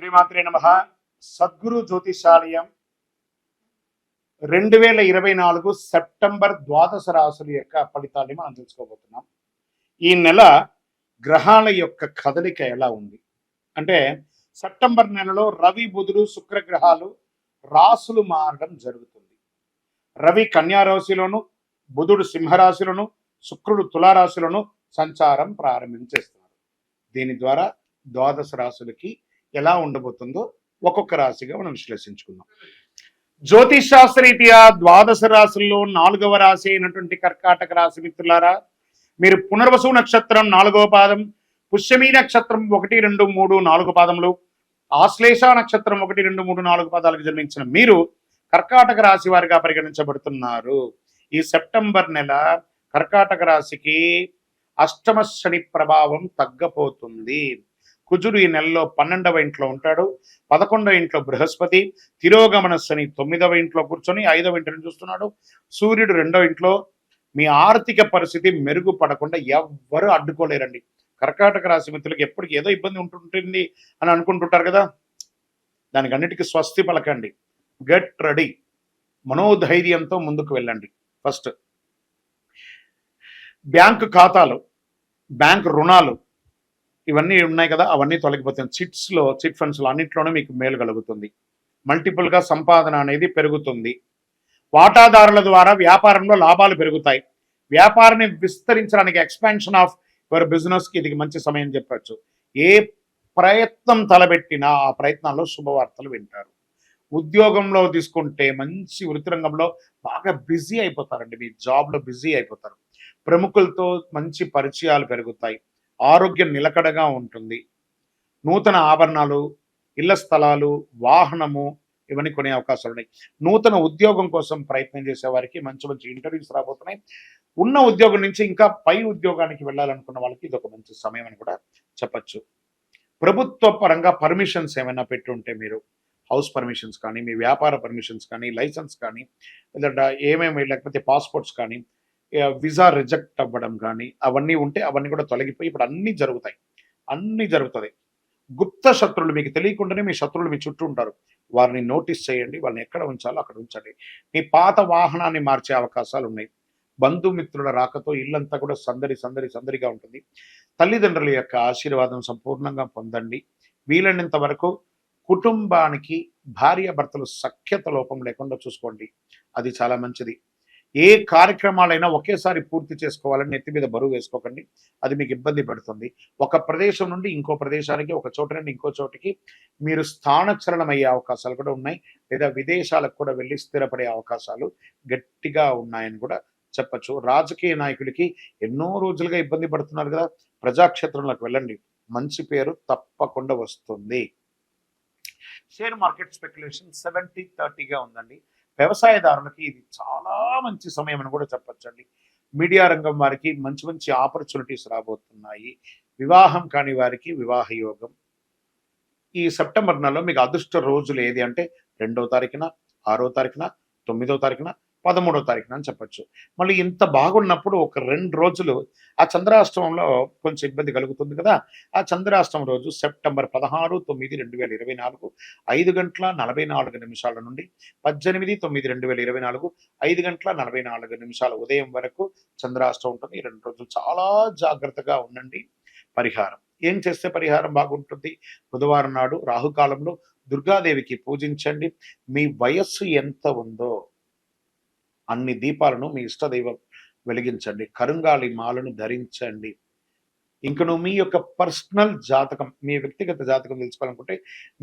శ్రీమాత్రే నమః. సద్గురు జ్యోతిషాలయం 2024 సెప్టెంబర్ ద్వాదశ రాశుల యొక్క ఫలితాన్ని మనం తెలుసుకోబోతున్నాం. ఈ నెల గ్రహాల యొక్క కదలిక ఎలా ఉంది అంటే, సెప్టెంబర్ నెలలో రవి బుధుడు శుక్ర గ్రహాలు రాశులు మారడం జరుగుతుంది. రవి కన్యా రాశిలోను, బుధుడు సింహరాశిలోను, శుక్రుడు తులారాశిలోను సంచారం ప్రారంభించేస్తున్నారు. దీని ద్వారా ద్వాదశ రాశులకి ఎలా ఉండబోతుందో ఒక్కొక్క రాశిగా మనం విశ్లేషించుకుందాం. జ్యోతిష్ శాస్త్రరీత్యా ద్వాదశ రాశుల్లో 4వ రాశి అయినటువంటి కర్కాటక రాశి మిత్రులారా, మీరు పునర్వసు నక్షత్రం 4వ పాదం, పుష్యమీ నక్షత్రం 1, 2, 3, 4 పాదములు, ఆశ్లేష నక్షత్రం 1, 2, 3, 4 పాదాలకు జన్మించిన మీరు కర్కాటక రాశి వారిగా పరిగణించబడుతున్నారు. ఈ సెప్టెంబర్ నెల కర్కాటక రాశికి అష్టమ శని ప్రభావం తగ్గపోతుంది. కుజుడు ఈ నెలలో 12వ ఇంట్లో ఉంటాడు. 11వ ఇంట్లో బృహస్పతి, తిరోగమన శని 9వ ఇంట్లో కూర్చొని 5వ ఇంటిని చూస్తున్నాడు. సూర్యుడు 2వ ఇంట్లో. మీ ఆర్థిక పరిస్థితి మెరుగుపడకుండా ఎవ్వరూ అడ్డుకోలేరండి. కర్కాటక రాశి మిత్రులకు ఎప్పటికీ ఏదో ఇబ్బంది ఉంటుంటుంది అని అనుకుంటుంటారు కదా, దానికి అన్నిటికీ స్వస్తి పలకండి. గెట్ రెడీ, మనోధైర్యంతో ముందుకు వెళ్ళండి. ఫస్ట్ బ్యాంకు ఖాతాలు, బ్యాంక్ రుణాలు ఇవన్నీ ఉన్నాయి కదా, అవన్నీ తొలగిపోతాయి. చిట్ ఫండ్స్లో అన్నింటిలోనే మీకు మేలు కలుగుతుంది. మల్టిపుల్గా సంపాదన అనేది పెరుగుతుంది. వాటాదారుల ద్వారా వ్యాపారంలో లాభాలు పెరుగుతాయి. వ్యాపారాన్ని విస్తరించడానికి ఎక్స్పాన్షన్ ఆఫ్ యువర్ బిజినెస్కి ఇది మంచి సమయం చెప్పచ్చు. ఏ ప్రయత్నం తలబెట్టినా ఆ ప్రయత్నాల్లో శుభవార్తలు వింటారు. ఉద్యోగంలో తీసుకుంటే మంచి వృత్తి రంగంలో బాగా బిజీ అయిపోతారండి. మీ జాబ్లో బిజీ అయిపోతారు. ప్రముఖులతో మంచి పరిచయాలు పెరుగుతాయి. ఆరోగ్యం నిలకడగా ఉంటుంది. నూతన ఆభరణాలు, ఇళ్ల స్థలాలు, వాహనము ఇవన్నీ కొనే అవకాశాలు ఉన్నాయి. నూతన ఉద్యోగం కోసం ప్రయత్నం చేసే వారికి మంచి మంచి ఇంటర్వ్యూస్ రాబోతున్నాయి. ఉన్న ఉద్యోగం నుంచి ఇంకా పై ఉద్యోగానికి వెళ్ళాలనుకున్న వాళ్ళకి ఇది ఒక మంచి సమయం అని కూడా చెప్పచ్చు. ప్రభుత్వ పరంగా పర్మిషన్స్ ఏమైనా పెట్టుంటే, మీరు హౌస్ పర్మిషన్స్ కానీ, మీ వ్యాపార పర్మిషన్స్ కానీ, లైసెన్స్ కానీ, లేదంటే ఏమేమి లేకపోతే పాస్పోర్ట్స్ కానీ, విజా రిజెక్ట్ అవ్వడం కానీ అవన్నీ ఉంటే అవన్నీ కూడా తొలగిపోయి ఇప్పుడు అన్నీ జరుగుతుంది. గుప్త శత్రువులు, మీకు తెలియకుండానే మీ శత్రువులు మీ చుట్టూ ఉంటారు. వారిని నోటీస్ చేయండి. వాళ్ళని ఎక్కడ ఉంచాలో అక్కడ ఉంచండి. మీ పాత వాహనాన్ని మార్చే అవకాశాలు ఉన్నాయి. బంధుమిత్రుల రాకతో ఇల్లంతా కూడా సందడిగా ఉంటుంది. తల్లిదండ్రుల యొక్క ఆశీర్వాదం సంపూర్ణంగా పొందండి. వీలైనంత వరకు కుటుంబానికి భార్యాభర్తలు సఖ్యత లోపం లేకుండా చూసుకోండి. అది చాలా మంచిది. ఏ కార్యక్రమాలైనా ఒకేసారి పూర్తి చేసుకోవాలని నెత్తి మీద బరువు వేసుకోకండి. అది మీకు ఇబ్బంది పడుతుంది. ఒక ప్రదేశం నుండి ఇంకో ప్రదేశానికి, ఒక చోట నుండి ఇంకో చోటికి మీరు స్థానచలనం అయ్యే అవకాశాలు కూడా ఉన్నాయి. లేదా విదేశాలకు కూడా వెళ్ళి స్థిరపడే అవకాశాలు గట్టిగా ఉన్నాయని కూడా చెప్పచ్చు. రాజకీయ నాయకులకి ఎన్నో రోజులుగా ఇబ్బంది పడుతున్నారు కదా, ప్రజాక్షేత్రంలోకి వెళ్ళండి. మంచి పేరు తప్పకుండా వస్తుంది. షేర్ మార్కెట్ స్పెక్యులేషన్ 70-30గా ఉందండి. వ్యవసాయదారులకి ఇది చాలా మంచి సమయం అని కూడా చెప్పచ్చండి. మీడియా రంగం వారికి మంచి మంచి ఆపర్చునిటీస్ రాబోతున్నాయి. వివాహం కాని వారికి వివాహ యోగం. ఈ సెప్టెంబర్ నెలలో మీకు అదృష్ట రోజులు ఏది అంటే 2వ తారీఖున, 6వ తారీఖున, 9వ తారీఖున, 13వ తారీఖున అని చెప్పచ్చు. మళ్ళీ ఇంత బాగున్నప్పుడు ఒక 2 రోజులు ఆ చంద్రాష్టమంలో కొంచెం ఇబ్బంది కలుగుతుంది కదా. ఆ చంద్రాష్టమం రోజు సెప్టెంబర్ 16/9/2024 5:44 నుండి 18/9/2024 5:44 ఉదయం వరకు చంద్రాష్టమం ఉంటుంది. ఈ 2 రోజులు చాలా జాగ్రత్తగా ఉండండి. పరిహారం ఏం చేస్తే పరిహారం బాగుంటుంది? బుధవారం నాడు రాహుకాలంలో దుర్గాదేవికి పూజించండి. మీ వయస్సు ఎంత ఉందో అన్ని దీపాలను మీ ఇష్టదైవం వెలిగించండి. కరుంగాలి మాలను ధరించండి. ఇంకను మీ యొక్క పర్సనల్ జాతకం, మీ వ్యక్తిగత జాతకం తెలుసుకోవాలనుకుంటే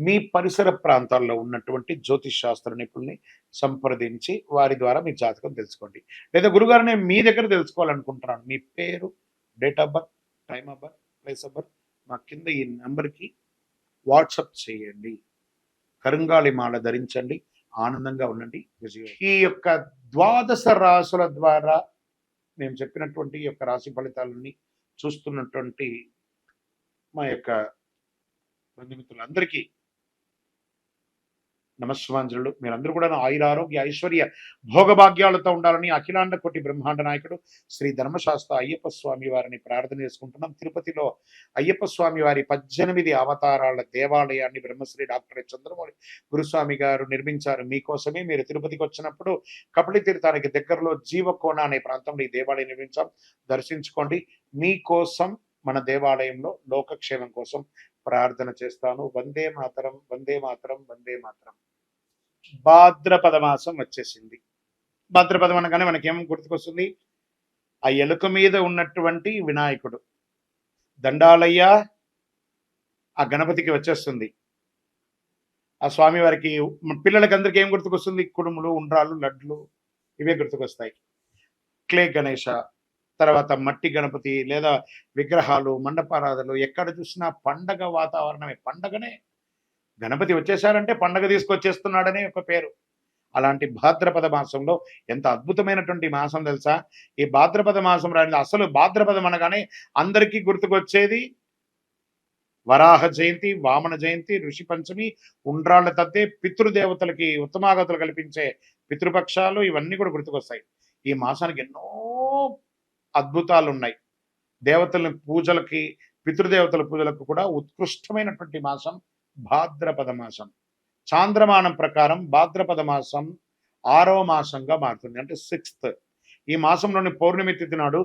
మీ పరిసర ప్రాంతాల్లో ఉన్నటువంటి జ్యోతిష్ శాస్త్ర నిపుణుల్ని సంప్రదించి వారి ద్వారా మీ జాతకం తెలుసుకోండి. లేదా గురుగారు నేను మీ దగ్గర తెలుసుకోవాలనుకుంటున్నాను, మీ పేరు, date of birth, time of birth, place of birth మా కింద ఈ నెంబర్కి వాట్సాప్ చేయండి. కరుంగాలి మాల ధరించండి. ఆనందంగా ఉండండి. విజయం. ఈ యొక్క ద్వాదశ రాశుల ద్వారా మేము చెప్పినటువంటి ఈ యొక్క రాశి ఫలితాలని చూస్తున్నటువంటి మా యొక్క బంధుమిత్రులందరికీ నమస్సుమాంజలులు. మీరందరూ కూడా ఆయుర ఆరోగ్య ఐశ్వర్య భోగభాగ్యాలతో ఉండాలని అఖిలాండ కోటి బ్రహ్మాండ నాయకుడు శ్రీ ధర్మశాస్త్ర అయ్యప్ప స్వామి వారిని ప్రార్థన చేసుకుంటున్నాం. తిరుపతిలో అయ్యప్ప స్వామి వారి 18 అవతారాల దేవాలయాన్ని బ్రహ్మశ్రీ డాక్టర్ చంద్రమౌళి గురుస్వామి గారు నిర్మించారు. మీకోసమే మీరు తిరుపతికి వచ్చినప్పుడు కపిలి తీర్థానికి దగ్గరలో జీవకోన అనే ప్రాంతంలో ఈ దేవాలయం నిర్మించాం. దర్శించుకోండి. మీకోసం మన దేవాలయంలో లోకక్షేమం కోసం ప్రార్థన చేస్తాను. వందే మాతరం, వందే మాతరం, వందే మాతరం. భాద్రపద మాసం వచ్చేసింది. భాద్రపదం అనగానే మనకేం గుర్తుకొస్తుంది? ఆ ఎలుక మీద ఉన్నటువంటి వినాయకుడు, దండాలయ్య ఆ గణపతికి వచ్చేస్తుంది. ఆ స్వామి వారికి పిల్లలకి అందరికి ఏం గుర్తుకొస్తుంది? కుడుములు, ఉండ్రాళ్ళు, లడ్లు ఇవే గుర్తుకొస్తాయి. క్లే గణేష, తర్వాత మట్టి గణపతి లేదా విగ్రహాలు, మండపారాధనలు, ఎక్కడ చూసినా పండగ వాతావరణమే. పండగనే, గణపతి వచ్చేసారంటే పండగ తీసుకొచ్చేస్తున్నాడనే ఒక పేరు. అలాంటి భాద్రపద మాసంలో ఎంత అద్భుతమైనటువంటి మాసం తెలుసా? ఈ భాద్రపద మాసం రాని అసలు భాద్రపదం అనగానే అందరికీ గుర్తుకొచ్చేది వరాహ జయంతి, వామన జయంతి, ఋషి పంచమి, ఉండ్రాళ్ల తద్దే, పితృదేవతలకి ఉత్తమాగతులు కల్పించే పితృపక్షాలు, ఇవన్నీ కూడా గుర్తుకొస్తాయి. ఈ మాసానికి ఎన్నో అద్భుతాలు ఉన్నాయి. దేవతల పూజలకి, పితృదేవతల పూజలకు కూడా ఉత్కృష్టమైనటువంటి మాసం భాద్రపద మాసం. చాంద్రమానం ప్రకారం భాద్రపద మాసం 6వ మాసంగా మారుతుంది, అంటే 6th. ఈ మాసంలోని పౌర్ణమి తిథి నాడు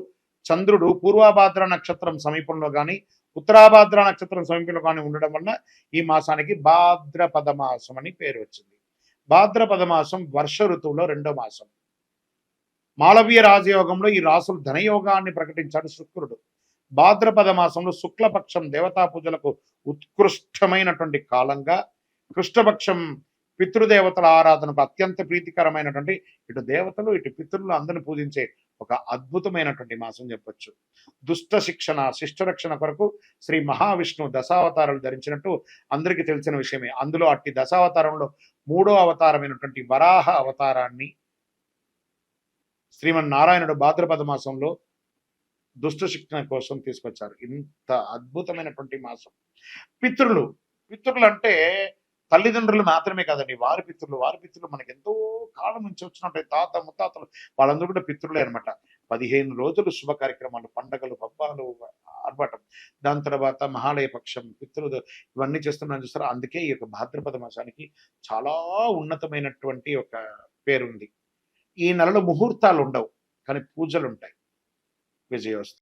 చంద్రుడు పూర్వభాద్ర నక్షత్రం సమీపంలో కానీ ఉత్తరాభాద్ర నక్షత్రం సమీపంలో కానీ ఉండడం వల్ల ఈ మాసానికి భాద్రపద మాసం అని పేరు వచ్చింది. భాద్రపద మాసం వర్ష ఋతువులో 2వ మాసం. మాళవీయ రాజయోగంలో ఈ రాసులు ధనయోగాన్ని ప్రకటించాడు శుక్రుడు. భాద్రపద మాసంలో శుక్లపక్షం దేవతా పూజలకు ఉత్కృష్టమైనటువంటి కాలంగా, కృష్ణపక్షం పితృదేవతల ఆరాధనకు అత్యంత ప్రీతికరమైనటువంటి ఇటు దేవతలు ఇటు పితృలు అందరిని పూజించే ఒక అద్భుతమైనటువంటి మాసం చెప్పొచ్చు. దుష్ట శిక్షణ, శిష్టరక్షణ కొరకు శ్రీ మహావిష్ణు దశావతారాలు ధరించినట్టు అందరికీ తెలిసిన విషయమే. అందులో అట్టి దశావతారంలో 3వ అవతారమైనటువంటి వరాహ అవతారాన్ని శ్రీమన్నారాయణుడు భాద్రపద మాసంలో దుష్ట శిక్షణ కోసం తీసుకొచ్చారు. ఇంత అద్భుతమైనటువంటి మాసం. పితృలు, పితృలు అంటే తల్లిదండ్రులు మాత్రమే కాదండి, వారి పితృలు మనకి ఎంతో కాలం నుంచి వచ్చినట్టు తాత ముత్తాతలు, వాళ్ళందరూ కూడా పితృలే అనమాట. 15 రోజులు శుభ కార్యక్రమాలు, పండగలు, పబ్బాలు, ఆర్భాటం. దాని తర్వాత మహాలయ పక్షం, పితృలు, ఇవన్నీ చేస్తున్నాను చూస్తారా. అందుకే ఈ యొక్క భాద్రపద మాసానికి చాలా ఉన్నతమైనటువంటి ఒక పేరుంది. ఈ నెలలో ముహూర్తాలు ఉండవు, కానీ పూజలు ఉంటాయి. విజయోస్తు.